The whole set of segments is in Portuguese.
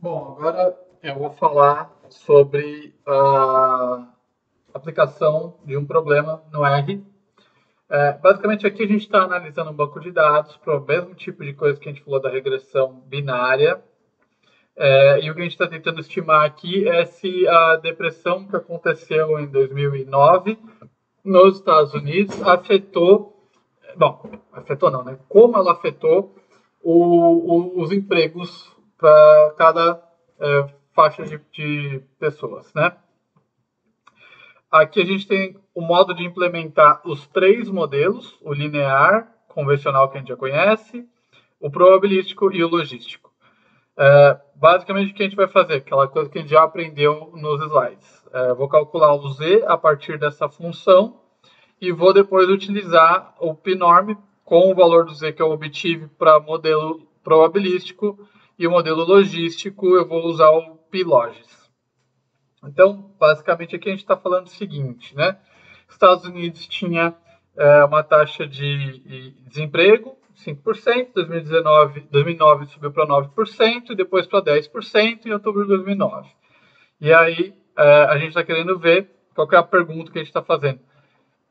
Bom, agora eu vou falar sobre a aplicação de um problema no R. Basicamente, aqui a gente está analisando um banco de dados para o mesmo tipo de coisa que a gente falou da regressão binária. E o que a gente está tentando estimar aqui é se a depressão que aconteceu em 2009 nos Estados Unidos afetou, bom, afetou não, né? Como ela afetou os empregos para cada faixa de pessoas, né? Aqui a gente tem o modo de implementar os três modelos, o linear, convencional que a gente já conhece, o probabilístico e o logístico. Basicamente o que a gente vai fazer? Aquela coisa que a gente já aprendeu nos slides. Vou calcular o z a partir dessa função e vou depois utilizar o pnorm com o valor do z que eu obtive para modelo probabilístico e o modelo logístico eu vou usar o plogis. Então, basicamente, aqui a gente está falando o seguinte, né? Estados Unidos tinha uma taxa de desemprego, 5%, 2009 subiu para 9%, depois para 10% em outubro de 2009. E aí, a gente está querendo ver qual que é a pergunta que a gente está fazendo.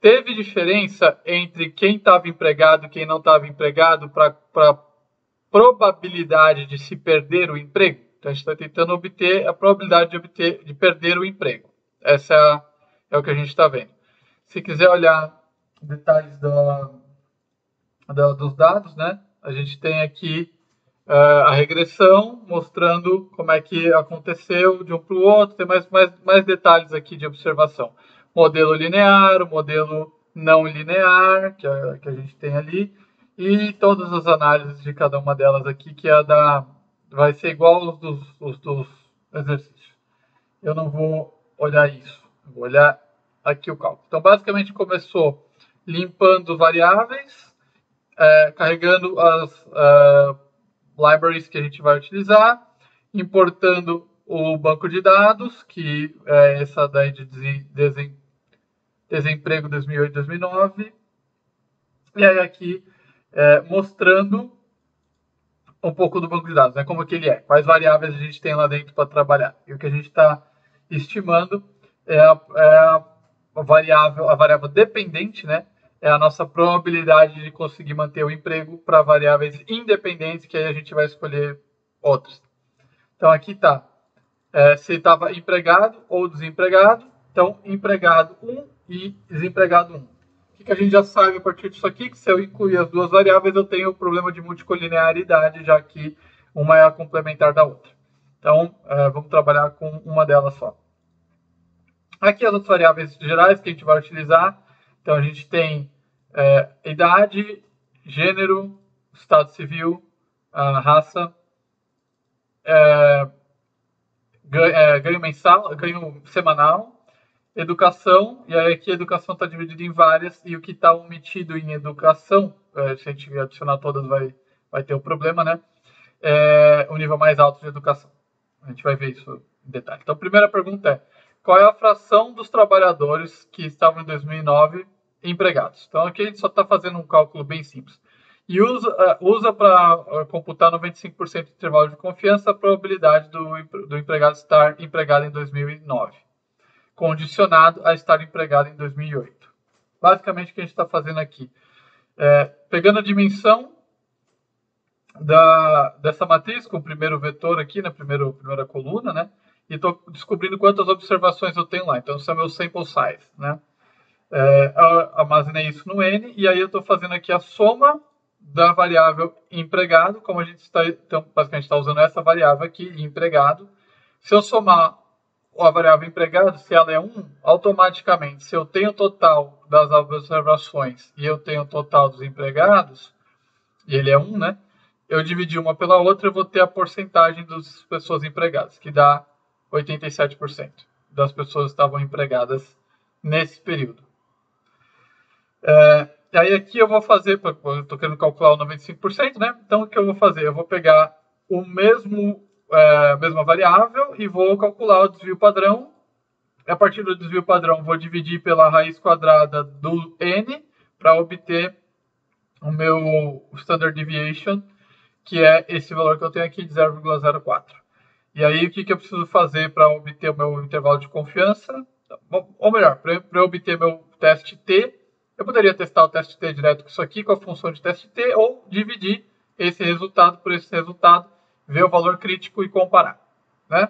Teve diferença entre quem estava empregado e quem não estava empregado para probabilidade de se perder o emprego? Então, a gente está tentando obter a probabilidade de perder o emprego. Essa é o que a gente está vendo. Se quiser olhar detalhes dos dados, né? A gente tem aqui a regressão mostrando como é que aconteceu de um para o outro. Tem mais detalhes aqui de observação. Modelo linear, o modelo não linear, que a gente tem ali, e todas as análises de cada uma delas aqui, que vai ser igual os dos exercícios. Eu não vou olhar isso, eu vou olhar aqui o cálculo. Então, basicamente, começou limpando variáveis, carregando as libraries que a gente vai utilizar, importando o banco de dados, que é essa daí de desemprego 2008-2009, e aí aqui mostrando um pouco do banco de dados, né, como que ele é, quais variáveis a gente tem lá dentro para trabalhar. E o que a gente está estimando é a variável dependente, né, é a nossa probabilidade de conseguir manter o emprego para variáveis independentes, que aí a gente vai escolher outras. Então aqui está se estava empregado ou desempregado. Então, empregado 1 e desempregado 1. O que a gente já sabe a partir disso aqui? Que se eu incluir as duas variáveis, eu tenho o problema de multicolinearidade, já que uma é a complementar da outra. Então, vamos trabalhar com uma delas só. Aqui as outras variáveis gerais que a gente vai utilizar. Então, a gente tem idade, gênero, estado civil, raça, ganho mensal, ganho semanal, educação, e aí aqui a educação está dividida em várias, e o que está omitido em educação, se a gente adicionar todas vai ter o problema, né? É o nível mais alto de educação. A gente vai ver isso em detalhe. Então, a primeira pergunta é: qual é a fração dos trabalhadores que estavam em 2009 empregados? Então, aqui a gente só está fazendo um cálculo bem simples. E usa para computar 95% de intervalo de confiança a probabilidade do empregado estar empregado em 2009, condicionado a estar empregado em 2008. Basicamente, o que a gente está fazendo aqui pegando a dimensão dessa matriz, com o primeiro vetor aqui, na primeira coluna, né? E estou descobrindo quantas observações eu tenho lá. Então, esse é o meu sample size, né? Armazenei isso no N, e aí eu estou fazendo aqui a soma da variável empregado, como a gente está, então, basicamente está usando essa variável aqui, empregado. Se eu somar a variável empregado, se ela é 1, automaticamente, se eu tenho o total das observações e eu tenho o total dos empregados, e ele é 1, né? Eu dividi uma pela outra, eu vou ter a porcentagem das pessoas empregadas, que dá 87% das pessoas estavam empregadas nesse período. Aí aqui eu vou fazer, eu estou querendo calcular o 95%, né? Então o que eu vou fazer? Eu vou pegar a mesma variável e vou calcular o desvio padrão. A partir do desvio padrão, vou dividir pela raiz quadrada do n para obter o meu standard deviation, que é esse valor que eu tenho aqui de 0,04. E aí, o que eu preciso fazer para obter o meu intervalo de confiança? Ou melhor, para eu obter meu teste T, eu poderia testar o teste T direto com isso aqui, com a função de teste T, ou dividir esse resultado por esse resultado, ver o valor crítico e comparar, né?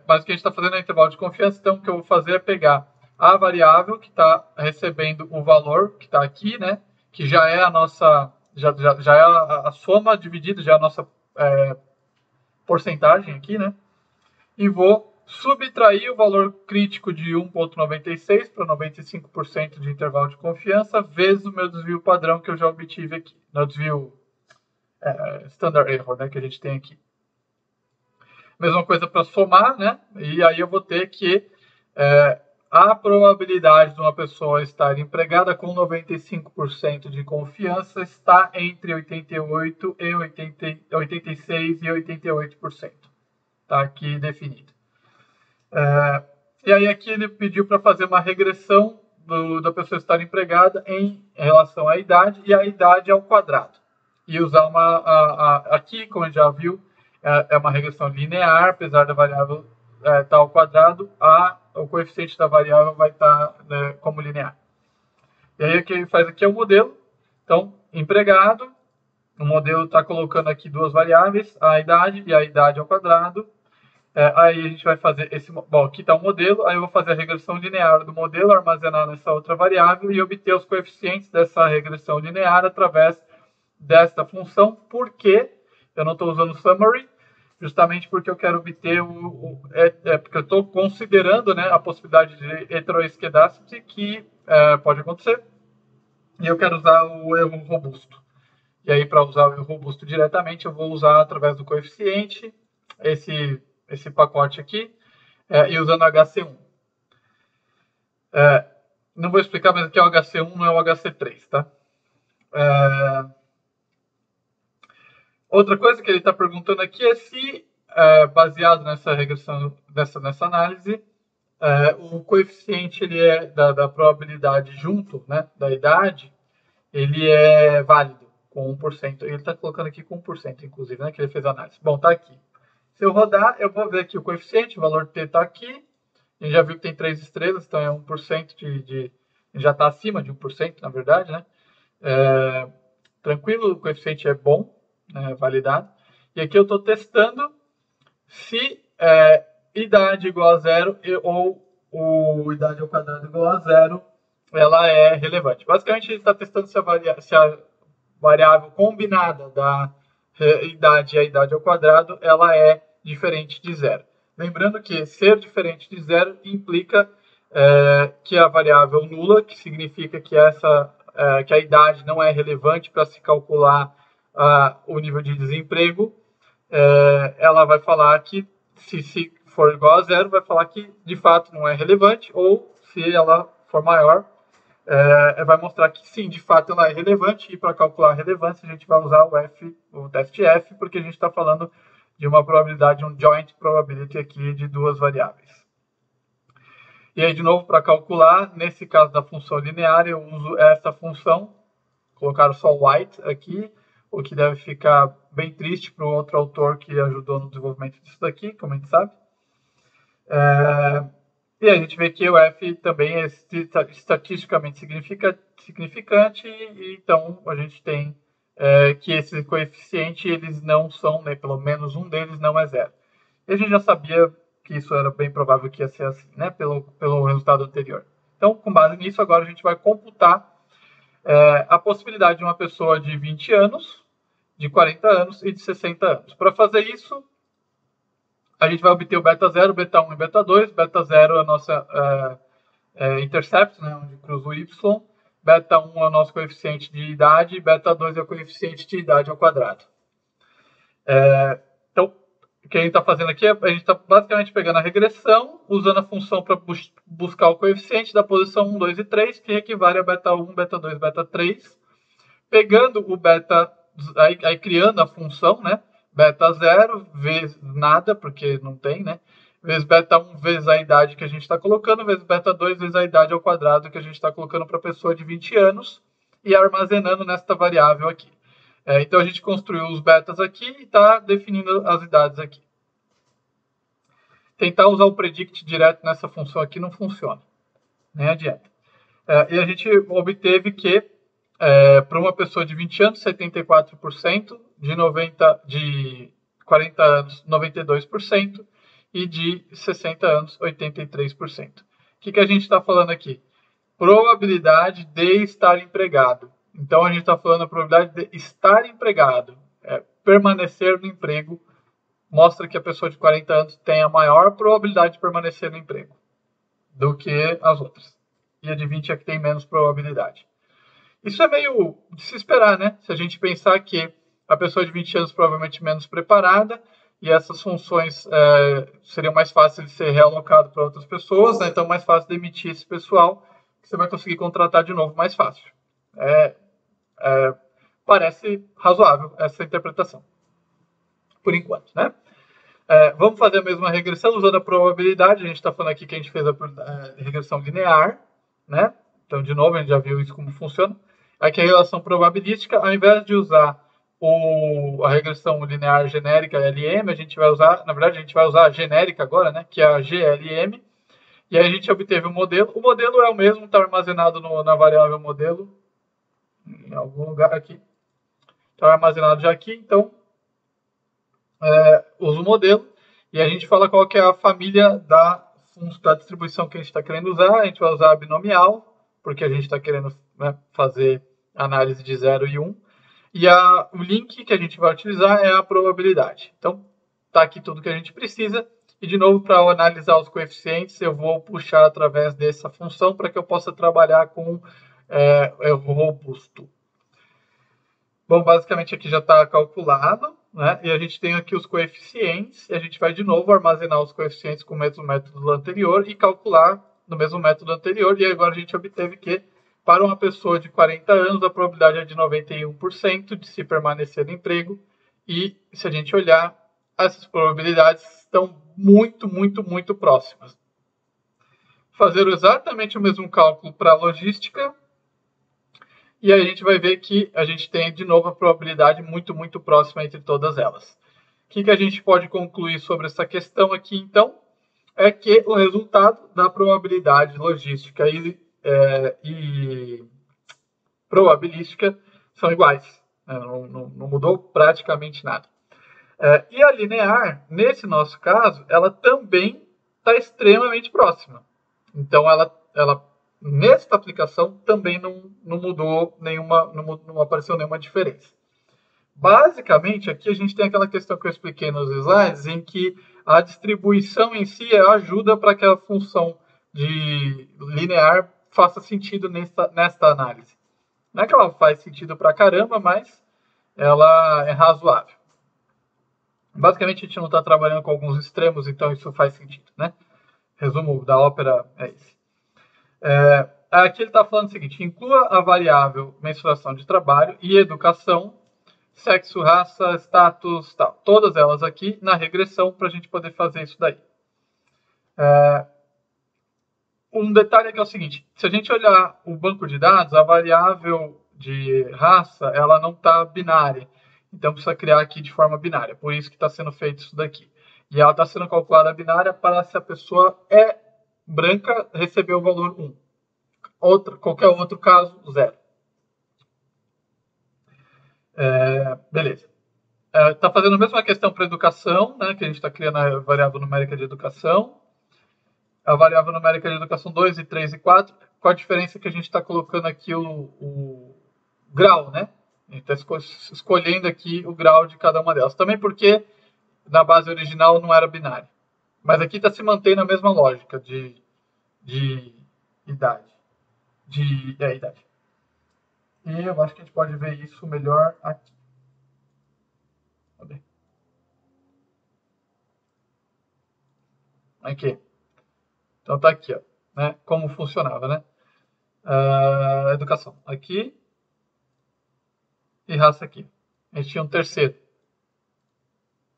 Mas o que a gente está fazendo é intervalo de confiança, então o que eu vou fazer é pegar a variável que está recebendo o valor que está aqui, né? Que já é a nossa, já é a soma dividida, já é a nossa porcentagem aqui, né? E vou subtrair o valor crítico de 1,96 para 95% de intervalo de confiança, vezes o meu desvio padrão que eu já obtive aqui, no desvio standard error, né, que a gente tem aqui. Mesma coisa para somar, né? E aí eu vou ter que a probabilidade de uma pessoa estar empregada com 95% de confiança está entre 88 e 86 e 88%. Está aqui definido. E aí aqui ele pediu para fazer uma regressão da pessoa estar empregada em relação à idade e a idade ao quadrado. E usar aqui, como a gente já viu, é uma regressão linear, apesar da variável estar ao quadrado, o coeficiente da variável vai estar como linear. E aí o que ele faz aqui é o modelo. Então, empregado, o modelo está colocando aqui duas variáveis, a idade e a idade ao quadrado. Aí a gente vai fazer esse... Bom, aqui está o modelo, aí eu vou fazer a regressão linear do modelo, armazenar nessa outra variável e obter os coeficientes dessa regressão linear através desta função. Por que eu não estou usando summary? Justamente porque eu quero obter porque eu estou considerando, né, a possibilidade de heteroesquedasticity que pode acontecer, e eu quero usar o erro robusto. E aí, para usar o erro robusto diretamente, eu vou usar através do coeficiente esse pacote aqui, e usando HC1. Não vou explicar, mas aqui é o HC1, não é o HC3, tá? Outra coisa que ele está perguntando aqui é se, baseado nessa regressão, nessa análise, o coeficiente ele da probabilidade junto, né, da idade, ele é válido com 1%. Ele está colocando aqui com 1%, inclusive, né, que ele fez a análise. Bom, está aqui. Se eu rodar, eu vou ver aqui o coeficiente, o valor T está aqui. A gente já viu que tem 3 estrelas, então é 1% já está acima de 1%, na verdade, né? Tranquilo, o coeficiente é bom, validado. E aqui eu estou testando se idade igual a zero ou idade ao quadrado igual a zero, ela é relevante. Basicamente, ele está testando se a variável combinada da idade e a idade ao quadrado, ela é diferente de zero. Lembrando que ser diferente de zero implica que a variável nula, que significa que que a idade não é relevante para se calcular o nível de desemprego, ela vai falar que, se for igual a zero, vai falar que de fato não é relevante, ou se ela for maior, vai mostrar que sim, de fato ela é relevante, e para calcular a relevância a gente vai usar o teste F, porque a gente está falando de uma probabilidade, um joint probability aqui de duas variáveis. E aí, de novo, para calcular, nesse caso da função linear, eu uso essa função, colocar só white aqui, o que deve ficar bem triste para o outro autor que ajudou no desenvolvimento disso daqui, como a gente sabe. E a gente vê que o F também é estatisticamente significante, e então a gente tem que esse coeficiente, eles não são, né, pelo menos um deles não é zero. E a gente já sabia que isso era bem provável que ia ser assim, né, pelo resultado anterior. Então, com base nisso, agora a gente vai computar a possibilidade de uma pessoa de 20 anos, de 40 anos e de 60 anos. Para fazer isso, a gente vai obter o beta 0, beta 1 e beta 2. Beta 0 é a nossa intercept, né, onde cruza o y. Beta 1 é o nosso coeficiente de idade, e beta 2 é o coeficiente de idade ao quadrado. Então, o que a gente está fazendo aqui a gente está basicamente pegando a regressão, usando a função para buscar o coeficiente da posição 1, 2 e 3, que equivale a beta 1, beta 2, beta 3. Pegando o beta, aí criando a função, né? Beta 0 vezes nada, porque não tem, né? Vezes beta 1 vezes a idade que a gente está colocando, vezes beta 2 vezes a idade ao quadrado que a gente está colocando para a pessoa de 20 anos, e armazenando nesta variável aqui. Então a gente construiu os betas aqui e está definindo as idades aqui. tentar usar o predict direto nessa função aqui não funciona. Nem adianta. E a gente obteve que para uma pessoa de 20 anos, 74%, de 40 anos, 92%, e de 60 anos, 83%. O que a gente está falando aqui? Probabilidade de estar empregado. Então, a gente está falando da probabilidade de estar empregado, permanecer no emprego, mostra que a pessoa de 40 anos tem a maior probabilidade de permanecer no emprego do que as outras. E a de 20 é que tem menos probabilidade. Isso é meio de se esperar, né? Se a gente pensar que a pessoa de 20 anos provavelmente menos preparada e essas funções seriam mais fáceis de ser realocado para outras pessoas, né? Então mais fácil demitir esse pessoal, que você vai conseguir contratar de novo mais fácil. Parece razoável essa interpretação, por enquanto, né? Vamos fazer a mesma regressão usando a probabilidade. A gente está falando aqui que a gente fez a regressão linear, né? Então, de novo, a gente já viu isso como funciona. Aqui a relação probabilística, ao invés de usar a regressão linear genérica LM, a gente vai usar, na verdade, a gente vai usar a genérica agora, né? Que é a GLM. E aí a gente obteve o modelo. O modelo é o mesmo, está armazenado na variável modelo, em algum lugar aqui. Está armazenado já aqui, então usa o modelo e a gente fala qual que é a família da distribuição que a gente está querendo usar. A gente vai usar a binomial, porque a gente está querendo, né, fazer análise de 0 e 1. E o link que a gente vai utilizar é a probabilidade. Então, está aqui tudo que a gente precisa. E, de novo, para analisar os coeficientes, eu vou puxar através dessa função para que eu possa trabalhar com erro robusto. Bom, basicamente aqui já está calculado, né? E a gente tem aqui os coeficientes, e a gente vai de novo armazenar os coeficientes com o mesmo método do anterior e calcular no mesmo método anterior. E agora a gente obteve que, para uma pessoa de 40 anos, a probabilidade é de 91% de se permanecer no emprego. E se a gente olhar, essas probabilidades estão muito, muito, muito próximas. Fazer exatamente o mesmo cálculo para a logística. E aí a gente vai ver que a gente tem, de novo, a probabilidade muito, muito próxima entre todas elas. O que a gente pode concluir sobre essa questão aqui, então? É que o resultado da probabilidade logística e probabilística são iguais. Não mudou praticamente nada. E a linear, nesse nosso caso, ela também está extremamente próxima. Então, ela nesta aplicação também não mudou nenhuma, não apareceu nenhuma diferença. Basicamente, aqui a gente tem aquela questão que eu expliquei nos slides, em que a distribuição em si ajuda para que a função de linear faça sentido nesta análise. Não é que ela faz sentido pra caramba, mas ela é razoável. Basicamente, a gente não está trabalhando com alguns extremos, então isso faz sentido, né? Resumo da ópera é esse. Aqui ele está falando o seguinte: inclua a variável mensuração de trabalho e educação, sexo, raça, status, tal, todas elas aqui na regressão para a gente poder fazer isso daí. Um detalhe aqui é o seguinte: se a gente olhar o banco de dados, a variável de raça ela não está binária, então precisa criar aqui de forma binária, por isso que está sendo feito isso daqui. E ela está sendo calculada binária para se a pessoa é branca receber o valor 1. Qualquer outro caso, 0. Beleza. Está fazendo a mesma questão para educação, né, que a gente está criando a variável numérica de educação. A variável numérica de educação 2, e 3 e 4. Qual a diferença que a gente está colocando aqui o grau, né? A gente está escolhendo aqui o grau de cada uma delas. Também porque na base original não era binário. Mas aqui está se mantendo a mesma lógica de idade. Idade. E eu acho que a gente pode ver isso melhor aqui. Aqui. Então tá aqui, ó, né? Como funcionava, né? Educação aqui e raça aqui. A gente tinha um terceiro.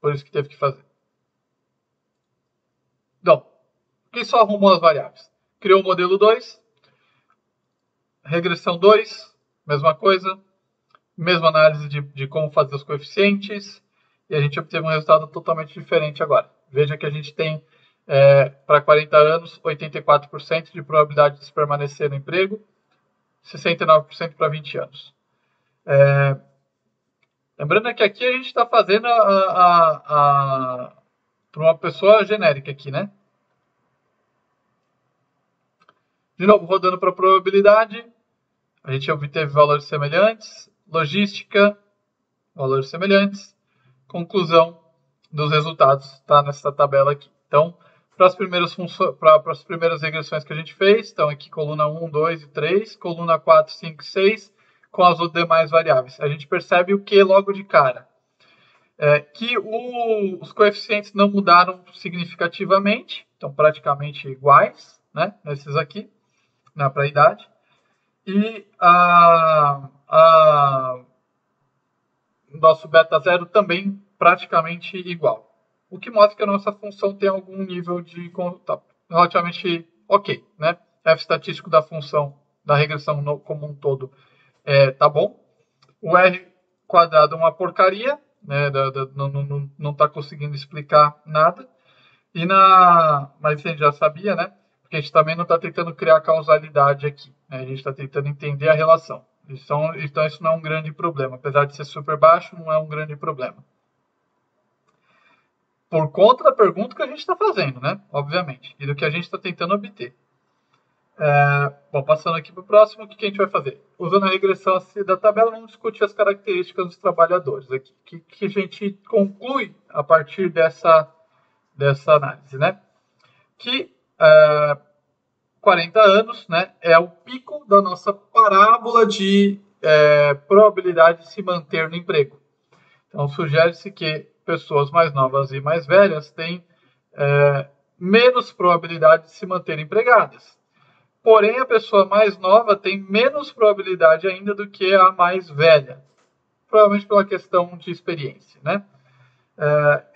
Por isso que teve que fazer. Então, quem só arrumou as variáveis? Criou o modelo 2, regressão 2, mesma coisa, mesma análise de como fazer os coeficientes, e a gente obteve um resultado totalmente diferente agora. Veja que a gente tem para 40 anos, 84% de probabilidade de se permanecer no emprego, 69% para 20 anos. Lembrando que aqui a gente está fazendo para uma pessoa genérica aqui, né? De novo, rodando para probabilidade, a gente obteve valores semelhantes, logística, valores semelhantes, conclusão dos resultados está nessa tabela aqui. Então, para as primeiras regressões que a gente fez, estão aqui coluna 1, 2 e 3, coluna 4, 5 e 6, com as demais variáveis. A gente percebe o que logo de cara? Que os coeficientes não mudaram significativamente, estão praticamente iguais, né, nesses aqui, para a idade. E nosso beta zero também praticamente igual. O que mostra que a nossa função tem algum nível de relativamente ok, né? F estatístico da função da regressão como um todo tá bom. O R quadrado é uma porcaria, né? Não está conseguindo explicar nada. Mas a gente já sabia, né? Porque a gente também não está tentando criar causalidade aqui, né? A gente está tentando entender a relação. Então isso não é um grande problema. Apesar de ser super baixo, não é um grande problema. Por conta da pergunta que a gente está fazendo, né? Obviamente. E do que a gente está tentando obter. Bom, passando aqui para o próximo, o que a gente vai fazer? Usando a regressão da tabela, vamos discutir as características dos trabalhadores aqui. O que a gente conclui a partir dessa análise, né? Que 40 anos, né, é o pico da nossa parábola de probabilidade de se manter no emprego. Então, sugere-se que pessoas mais novas e mais velhas têm menos probabilidade de se manter empregadas. Porém, a pessoa mais nova tem menos probabilidade ainda do que a mais velha, provavelmente pela questão de experiência, né?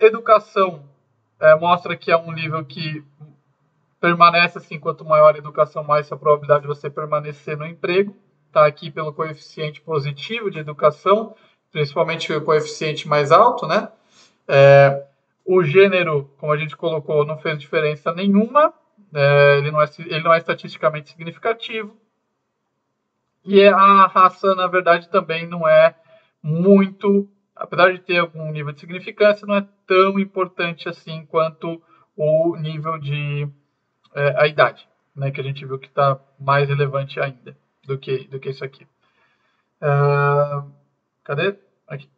Educação mostra que é um nível que permanece assim, quanto maior a educação, mais a probabilidade de você permanecer no emprego. Está aqui pelo coeficiente positivo de educação, principalmente o coeficiente mais alto, né? O gênero, como a gente colocou, não fez diferença nenhuma. Ele não é estatisticamente significativo. E a raça, na verdade, também não é muito, apesar de ter algum nível de significância, não é tão importante assim quanto o nível de a idade, né, que a gente viu que está mais relevante ainda do que isso aqui. Cadê? Aqui.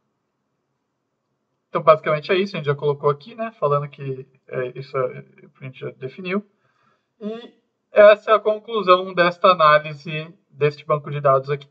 Então, basicamente é isso, a gente já colocou aqui, né, falando que isso a gente já definiu. E essa é a conclusão desta análise deste banco de dados aqui.